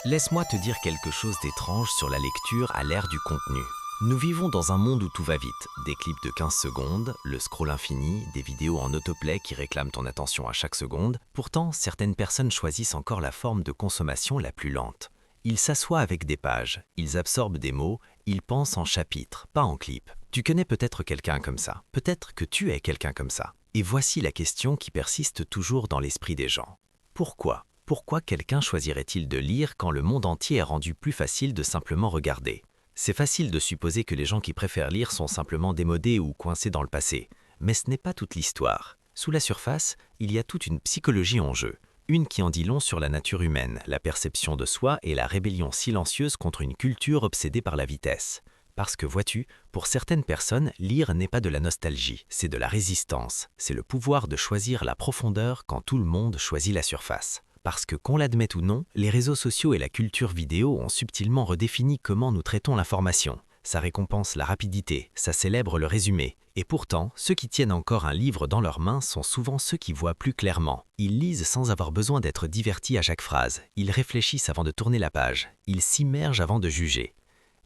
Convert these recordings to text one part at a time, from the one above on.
Laisse-moi te dire quelque chose d'étrange sur la lecture à l'ère du contenu. Nous vivons dans un monde où tout va vite. Des clips de 15 secondes, le scroll infini, des vidéos en autoplay qui réclament ton attention à chaque seconde. Pourtant, certaines personnes choisissent encore la forme de consommation la plus lente. Ils s'assoient avec des pages, ils absorbent des mots, ils pensent en chapitres, pas en clips. Tu connais peut-être quelqu'un comme ça, peut-être que tu es quelqu'un comme ça. Et voici la question qui persiste toujours dans l'esprit des gens. Pourquoi ? Pourquoi quelqu'un choisirait-il de lire quand le monde entier est rendu plus facile de simplement regarder ? C'est facile de supposer que les gens qui préfèrent lire sont simplement démodés ou coincés dans le passé. Mais ce n'est pas toute l'histoire. Sous la surface, il y a toute une psychologie en jeu. Une qui en dit long sur la nature humaine, la perception de soi et la rébellion silencieuse contre une culture obsédée par la vitesse. Parce que vois-tu, pour certaines personnes, lire n'est pas de la nostalgie, c'est de la résistance. C'est le pouvoir de choisir la profondeur quand tout le monde choisit la surface. Parce que, qu'on l'admette ou non, les réseaux sociaux et la culture vidéo ont subtilement redéfini comment nous traitons l'information. Ça récompense la rapidité, ça célèbre le résumé. Et pourtant, ceux qui tiennent encore un livre dans leurs mains sont souvent ceux qui voient plus clairement. Ils lisent sans avoir besoin d'être divertis à chaque phrase. Ils réfléchissent avant de tourner la page. Ils s'immergent avant de juger.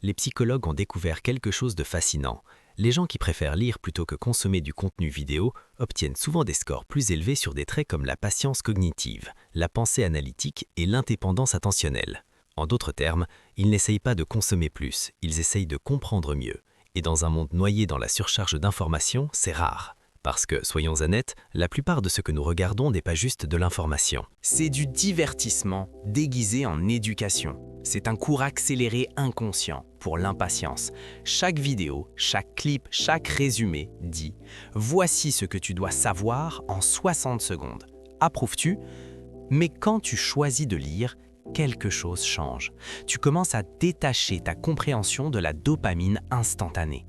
Les psychologues ont découvert quelque chose de fascinant. Les gens qui préfèrent lire plutôt que consommer du contenu vidéo obtiennent souvent des scores plus élevés sur des traits comme la patience cognitive, la pensée analytique et l'indépendance attentionnelle. En d'autres termes, ils n'essayent pas de consommer plus, ils essayent de comprendre mieux. Et dans un monde noyé dans la surcharge d'informations, c'est rare. Parce que, soyons honnêtes, la plupart de ce que nous regardons n'est pas juste de l'information. C'est du divertissement déguisé en éducation. C'est un cours accéléré inconscient pour l'impatience. Chaque vidéo, chaque clip, chaque résumé dit « Voici ce que tu dois savoir en 60 secondes ». Approuves-tu? Mais quand tu choisis de lire, quelque chose change. Tu commences à détacher ta compréhension de la dopamine instantanée.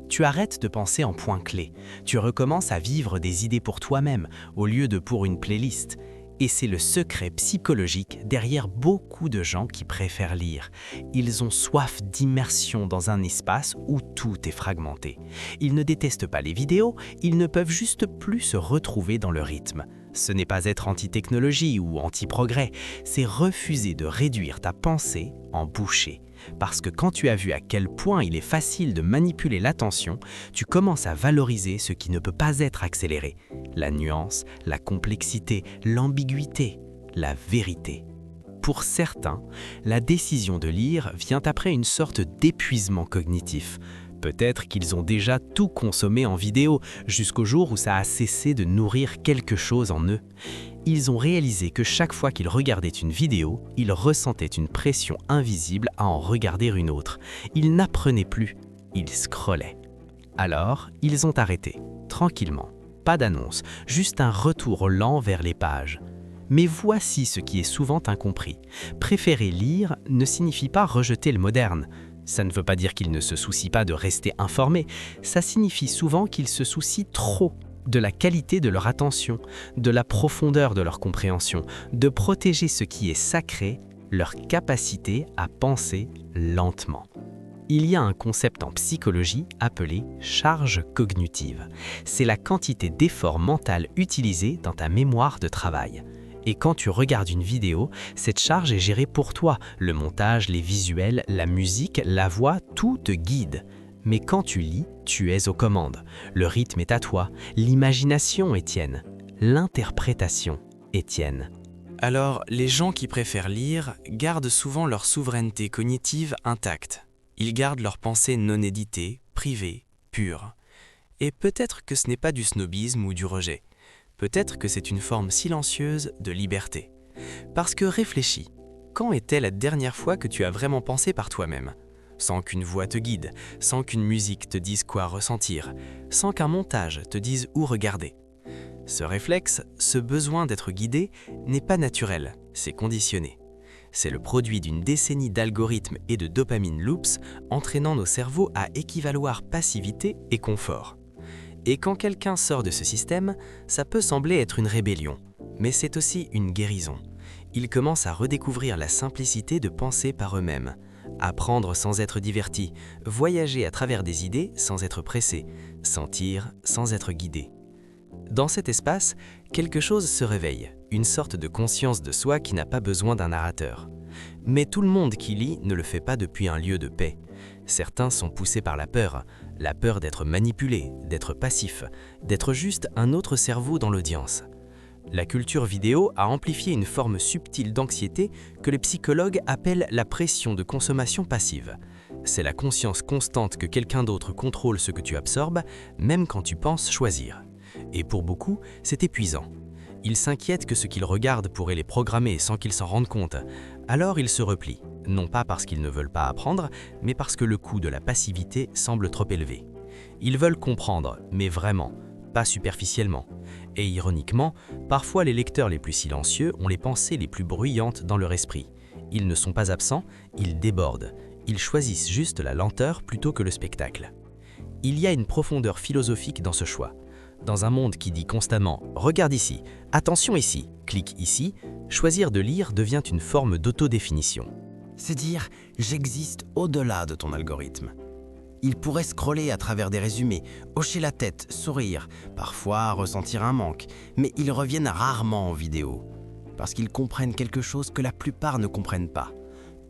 Tu arrêtes de penser en points clés. Tu recommences à vivre des idées pour toi-même au lieu de pour une playlist. Et c'est le secret psychologique derrière beaucoup de gens qui préfèrent lire. Ils ont soif d'immersion dans un espace où tout est fragmenté. Ils ne détestent pas les vidéos, ils ne peuvent juste plus se retrouver dans le rythme. Ce n'est pas être anti-technologie ou anti-progrès, c'est refuser de réduire ta pensée en bouchée. Parce que quand tu as vu à quel point il est facile de manipuler l'attention, tu commences à valoriser ce qui ne peut pas être accéléré. La nuance, la complexité, l'ambiguïté, la vérité. Pour certains, la décision de lire vient après une sorte d'épuisement cognitif. Peut-être qu'ils ont déjà tout consommé en vidéo, jusqu'au jour où ça a cessé de nourrir quelque chose en eux. Ils ont réalisé que chaque fois qu'ils regardaient une vidéo, ils ressentaient une pression invisible à en regarder une autre. Ils n'apprenaient plus, ils scrollaient. Alors, ils ont arrêté, tranquillement. Pas d'annonce, juste un retour lent vers les pages. Mais voici ce qui est souvent incompris. Préférer lire ne signifie pas rejeter le moderne. Ça ne veut pas dire qu'ils ne se soucient pas de rester informés, ça signifie souvent qu'ils se soucient trop de la qualité de leur attention, de la profondeur de leur compréhension, de protéger ce qui est sacré, leur capacité à penser lentement. Il y a un concept en psychologie appelé charge cognitive. C'est la quantité d'effort mental utilisé dans ta mémoire de travail. Et quand tu regardes une vidéo, cette charge est gérée pour toi. Le montage, les visuels, la musique, la voix, tout te guide. Mais quand tu lis, tu es aux commandes. Le rythme est à toi, l'imagination est tienne, l'interprétation est tienne. Alors, les gens qui préfèrent lire gardent souvent leur souveraineté cognitive intacte. Ils gardent leur pensée non éditée, privée, pure. Et peut-être que ce n'est pas du snobisme ou du rejet. Peut-être que c'est une forme silencieuse de liberté. Parce que réfléchis, quand était la dernière fois que tu as vraiment pensé par toi-même ? Sans qu'une voix te guide, sans qu'une musique te dise quoi ressentir, sans qu'un montage te dise où regarder. Ce réflexe, ce besoin d'être guidé, n'est pas naturel, c'est conditionné. C'est le produit d'une décennie d'algorithmes et de dopamine loops entraînant nos cerveaux à équivaloir passivité et confort. Et quand quelqu'un sort de ce système, ça peut sembler être une rébellion, mais c'est aussi une guérison. Ils commencent à redécouvrir la simplicité de penser par eux-mêmes, apprendre sans être divertis, voyager à travers des idées sans être pressés, sentir sans être guidés. Dans cet espace, quelque chose se réveille, une sorte de conscience de soi qui n'a pas besoin d'un narrateur. Mais tout le monde qui lit ne le fait pas depuis un lieu de paix. Certains sont poussés par la peur d'être manipulé, d'être passif, d'être juste un autre cerveau dans l'audience. La culture vidéo a amplifié une forme subtile d'anxiété que les psychologues appellent la pression de consommation passive. C'est la conscience constante que quelqu'un d'autre contrôle ce que tu absorbes, même quand tu penses choisir. Et pour beaucoup, c'est épuisant. Ils s'inquiètent que ce qu'ils regardent pourrait les programmer sans qu'ils s'en rendent compte. Alors ils se replient, non pas parce qu'ils ne veulent pas apprendre, mais parce que le coût de la passivité semble trop élevé. Ils veulent comprendre, mais vraiment, pas superficiellement. Et ironiquement, parfois les lecteurs les plus silencieux ont les pensées les plus bruyantes dans leur esprit. Ils ne sont pas absents, ils débordent. Ils choisissent juste la lenteur plutôt que le spectacle. Il y a une profondeur philosophique dans ce choix. Dans un monde qui dit constamment « Regarde ici, attention ici, clique ici », choisir de lire devient une forme d'autodéfinition. C'est dire « J'existe au-delà de ton algorithme ». Il pourrait scroller à travers des résumés, hocher la tête, sourire, parfois ressentir un manque, mais ils reviennent rarement en vidéo, parce qu'ils comprennent quelque chose que la plupart ne comprennent pas.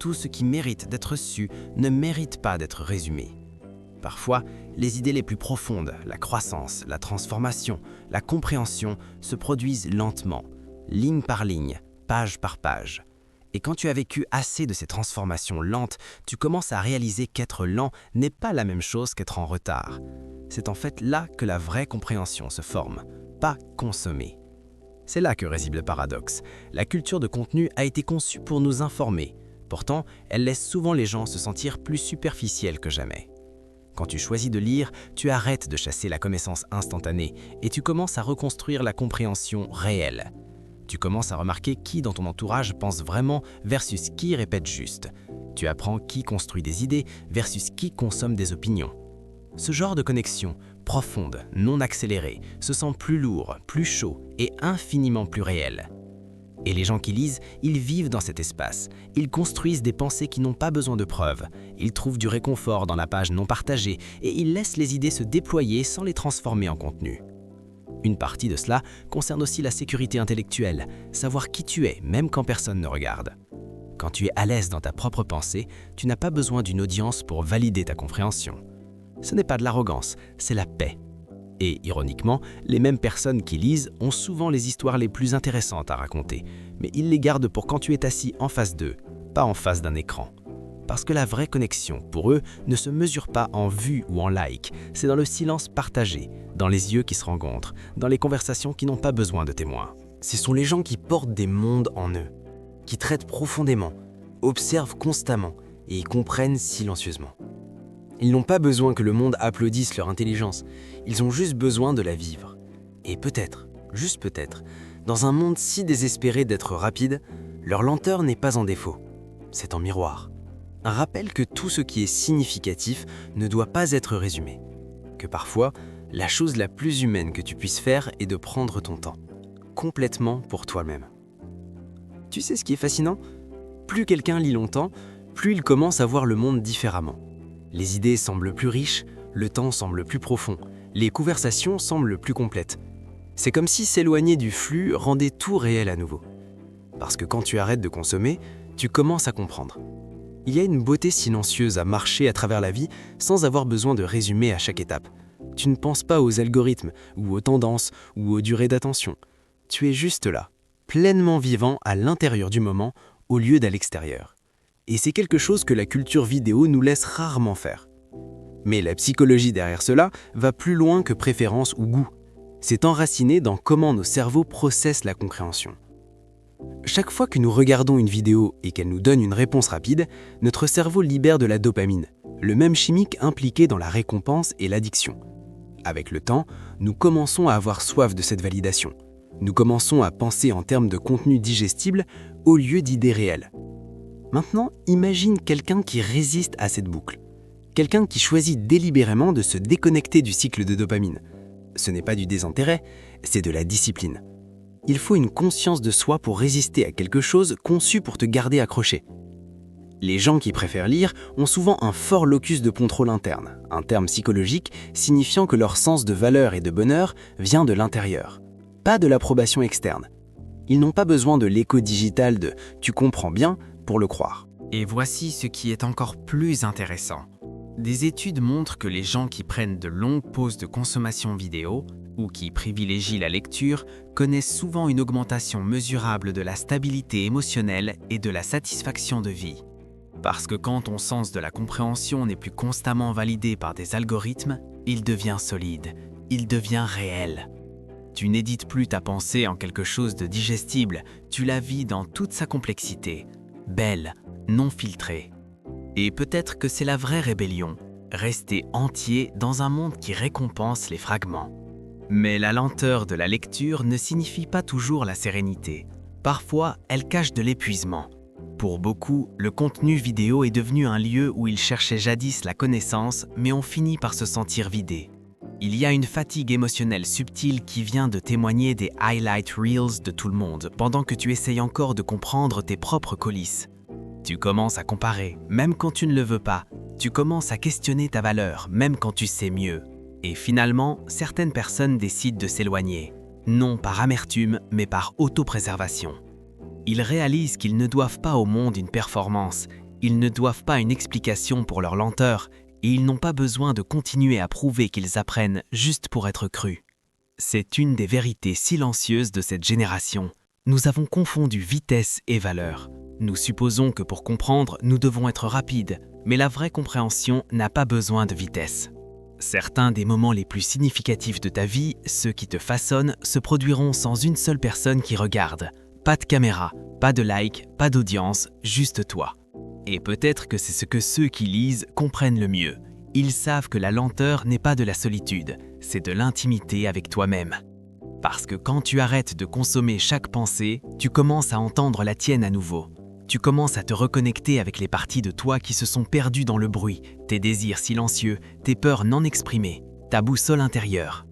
Tout ce qui mérite d'être su ne mérite pas d'être résumé. Parfois, les idées les plus profondes, la croissance, la transformation, la compréhension se produisent lentement, ligne par ligne, page par page. Et quand tu as vécu assez de ces transformations lentes, tu commences à réaliser qu'être lent n'est pas la même chose qu'être en retard. C'est en fait là que la vraie compréhension se forme, pas consommer. C'est là que réside le paradoxe. La culture de contenu a été conçue pour nous informer. Pourtant, elle laisse souvent les gens se sentir plus superficiels que jamais. Quand tu choisis de lire, tu arrêtes de chasser la connaissance instantanée et tu commences à reconstruire la compréhension réelle. Tu commences à remarquer qui dans ton entourage pense vraiment versus qui répète juste. Tu apprends qui construit des idées versus qui consomme des opinions. Ce genre de connexion, profonde, non accélérée, se sent plus lourd, plus chaud et infiniment plus réel. Et les gens qui lisent, ils vivent dans cet espace. Ils construisent des pensées qui n'ont pas besoin de preuves. Ils trouvent du réconfort dans la page non partagée et ils laissent les idées se déployer sans les transformer en contenu. Une partie de cela concerne aussi la sécurité intellectuelle, savoir qui tu es, même quand personne ne regarde. Quand tu es à l'aise dans ta propre pensée, tu n'as pas besoin d'une audience pour valider ta compréhension. Ce n'est pas de l'arrogance, c'est la paix. Et ironiquement, les mêmes personnes qui lisent ont souvent les histoires les plus intéressantes à raconter, mais ils les gardent pour quand tu es assis en face d'eux, pas en face d'un écran. Parce que la vraie connexion, pour eux, ne se mesure pas en vues ou en likes, c'est dans le silence partagé, dans les yeux qui se rencontrent, dans les conversations qui n'ont pas besoin de témoins. Ce sont les gens qui portent des mondes en eux, qui traitent profondément, observent constamment et y comprennent silencieusement. Ils n'ont pas besoin que le monde applaudisse leur intelligence, ils ont juste besoin de la vivre. Et peut-être, juste peut-être, dans un monde si désespéré d'être rapide, leur lenteur n'est pas en défaut, c'est en miroir. Un rappel que tout ce qui est significatif ne doit pas être résumé. Que parfois, la chose la plus humaine que tu puisses faire est de prendre ton temps, complètement pour toi-même. Tu sais ce qui est fascinant ? Plus quelqu'un lit longtemps, plus il commence à voir le monde différemment. Les idées semblent plus riches, le temps semble plus profond, les conversations semblent plus complètes. C'est comme si s'éloigner du flux rendait tout réel à nouveau. Parce que quand tu arrêtes de consommer, tu commences à comprendre. Il y a une beauté silencieuse à marcher à travers la vie sans avoir besoin de résumer à chaque étape. Tu ne penses pas aux algorithmes, ou aux tendances, ou aux durées d'attention. Tu es juste là, pleinement vivant à l'intérieur du moment, au lieu d'à l'extérieur. Et c'est quelque chose que la culture vidéo nous laisse rarement faire. Mais la psychologie derrière cela va plus loin que préférence ou goût. C'est enraciné dans comment nos cerveaux processent la compréhension. Chaque fois que nous regardons une vidéo et qu'elle nous donne une réponse rapide, notre cerveau libère de la dopamine, le même chimique impliqué dans la récompense et l'addiction. Avec le temps, nous commençons à avoir soif de cette validation. Nous commençons à penser en termes de contenu digestible au lieu d'idées réelles. Maintenant, imagine quelqu'un qui résiste à cette boucle. Quelqu'un qui choisit délibérément de se déconnecter du cycle de dopamine. Ce n'est pas du désintérêt, c'est de la discipline. Il faut une conscience de soi pour résister à quelque chose conçu pour te garder accroché. Les gens qui préfèrent lire ont souvent un fort locus de contrôle interne, un terme psychologique signifiant que leur sens de valeur et de bonheur vient de l'intérieur, pas de l'approbation externe. Ils n'ont pas besoin de l'écho digital de « tu comprends bien » pour le croire. Et voici ce qui est encore plus intéressant. Des études montrent que les gens qui prennent de longues pauses de consommation vidéo ou qui privilégient la lecture connaissent souvent une augmentation mesurable de la stabilité émotionnelle et de la satisfaction de vie. Parce que quand ton sens de la compréhension n'est plus constamment validé par des algorithmes, il devient solide, il devient réel. Tu n'édites plus ta pensée en quelque chose de digestible, tu la vis dans toute sa complexité, belle, non filtrée. Et peut-être que c'est la vraie rébellion, rester entier dans un monde qui récompense les fragments. Mais la lenteur de la lecture ne signifie pas toujours la sérénité. Parfois, elle cache de l'épuisement. Pour beaucoup, le contenu vidéo est devenu un lieu où ils cherchaient jadis la connaissance, mais ont fini par se sentir vidés. Il y a une fatigue émotionnelle subtile qui vient de témoigner des highlight reels de tout le monde, pendant que tu essayes encore de comprendre tes propres coulisses. Tu commences à comparer, même quand tu ne le veux pas. Tu commences à questionner ta valeur, même quand tu sais mieux. Et finalement, certaines personnes décident de s'éloigner. Non par amertume, mais par autopréservation. Ils réalisent qu'ils ne doivent pas au monde une performance, ils ne doivent pas une explication pour leur lenteur, et ils n'ont pas besoin de continuer à prouver qu'ils apprennent juste pour être crus. C'est une des vérités silencieuses de cette génération. Nous avons confondu vitesse et valeur. Nous supposons que pour comprendre, nous devons être rapides, mais la vraie compréhension n'a pas besoin de vitesse. Certains des moments les plus significatifs de ta vie, ceux qui te façonnent, se produiront sans une seule personne qui regarde. Pas de caméra, pas de like, pas d'audience, juste toi. Et peut-être que c'est ce que ceux qui lisent comprennent le mieux. Ils savent que la lenteur n'est pas de la solitude, c'est de l'intimité avec toi-même. Parce que quand tu arrêtes de consommer chaque pensée, tu commences à entendre la tienne à nouveau. Tu commences à te reconnecter avec les parties de toi qui se sont perdues dans le bruit, tes désirs silencieux, tes peurs non exprimées, ta boussole intérieure.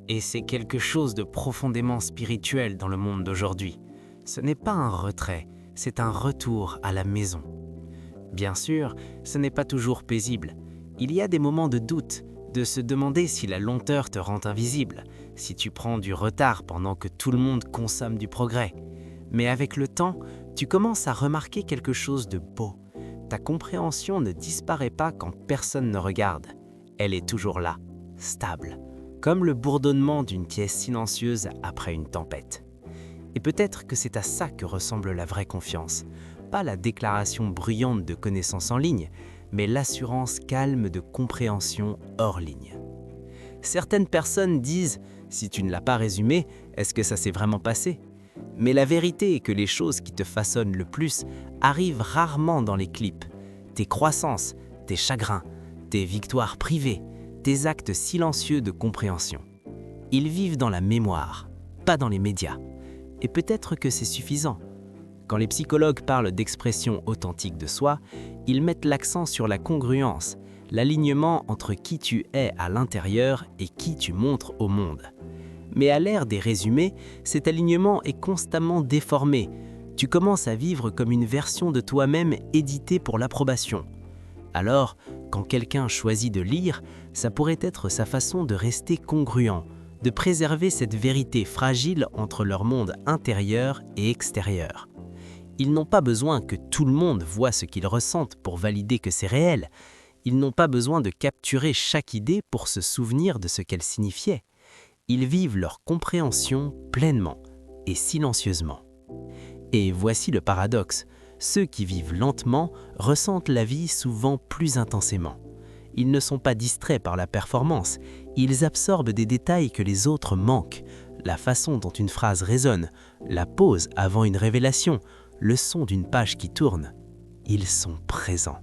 Et c'est quelque chose de profondément spirituel dans le monde d'aujourd'hui. Ce n'est pas un retrait, c'est un retour à la maison. Bien sûr, ce n'est pas toujours paisible. Il y a des moments de doute, de se demander si la lenteur te rend invisible, si tu prends du retard pendant que tout le monde consomme du progrès. Mais avec le temps, tu commences à remarquer quelque chose de beau. Ta compréhension ne disparaît pas quand personne ne regarde. Elle est toujours là, stable, comme le bourdonnement d'une pièce silencieuse après une tempête. Et peut-être que c'est à ça que ressemble la vraie confiance. Pas la déclaration bruyante de connaissances en ligne, mais l'assurance calme de compréhension hors ligne. Certaines personnes disent « si tu ne l'as pas résumé, est-ce que ça s'est vraiment passé ?» Mais la vérité est que les choses qui te façonnent le plus arrivent rarement dans les clips. Tes croissances, tes chagrins, tes victoires privées, tes actes silencieux de compréhension. Ils vivent dans la mémoire, pas dans les médias. Et peut-être que c'est suffisant. Quand les psychologues parlent d'expression authentique de soi, ils mettent l'accent sur la congruence, l'alignement entre qui tu es à l'intérieur et qui tu montres au monde. Mais à l'ère des résumés, cet alignement est constamment déformé. Tu commences à vivre comme une version de toi-même éditée pour l'approbation. Alors, quand quelqu'un choisit de lire, ça pourrait être sa façon de rester congruent, de préserver cette vérité fragile entre leur monde intérieur et extérieur. Ils n'ont pas besoin que tout le monde voit ce qu'ils ressentent pour valider que c'est réel. Ils n'ont pas besoin de capturer chaque idée pour se souvenir de ce qu'elle signifiait. Ils vivent leur compréhension pleinement et silencieusement. Et voici le paradoxe. Ceux qui vivent lentement ressentent la vie souvent plus intensément. Ils ne sont pas distraits par la performance, ils absorbent des détails que les autres manquent, la façon dont une phrase résonne, la pause avant une révélation, le son d'une page qui tourne. Ils sont présents.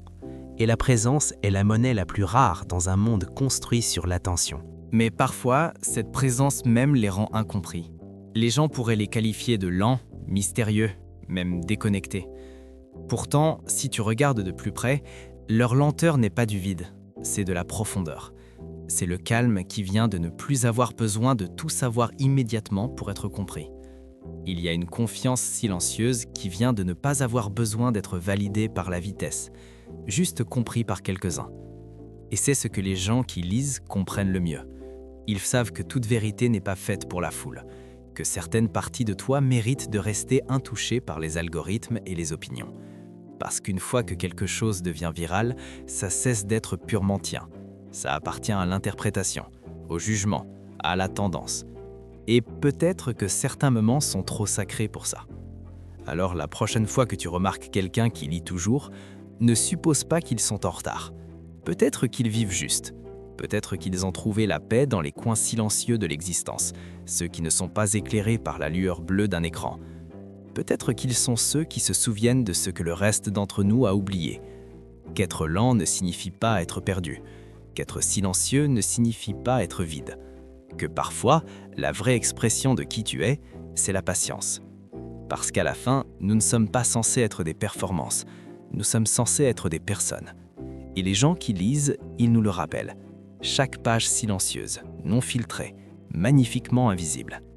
Et la présence est la monnaie la plus rare dans un monde construit sur l'attention. Mais parfois, cette présence même les rend incompris. Les gens pourraient les qualifier de lents, mystérieux, même déconnectés. Pourtant, si tu regardes de plus près, leur lenteur n'est pas du vide, c'est de la profondeur. C'est le calme qui vient de ne plus avoir besoin de tout savoir immédiatement pour être compris. Il y a une confiance silencieuse qui vient de ne pas avoir besoin d'être validée par la vitesse, juste compris par quelques-uns. Et c'est ce que les gens qui lisent comprennent le mieux. Ils savent que toute vérité n'est pas faite pour la foule, que certaines parties de toi méritent de rester intouchées par les algorithmes et les opinions. Parce qu'une fois que quelque chose devient viral, ça cesse d'être purement tien. Ça appartient à l'interprétation, au jugement, à la tendance. Et peut-être que certains moments sont trop sacrés pour ça. Alors la prochaine fois que tu remarques quelqu'un qui lit toujours, ne suppose pas qu'ils sont en retard. Peut-être qu'ils vivent juste. Peut-être qu'ils ont trouvé la paix dans les coins silencieux de l'existence, ceux qui ne sont pas éclairés par la lueur bleue d'un écran. Peut-être qu'ils sont ceux qui se souviennent de ce que le reste d'entre nous a oublié. Qu'être lent ne signifie pas être perdu. Qu'être silencieux ne signifie pas être vide. Que parfois, la vraie expression de qui tu es, c'est la patience. Parce qu'à la fin, nous ne sommes pas censés être des performances. Nous sommes censés être des personnes. Et les gens qui lisent, ils nous le rappellent. Chaque page silencieuse, non filtrée, magnifiquement invisible.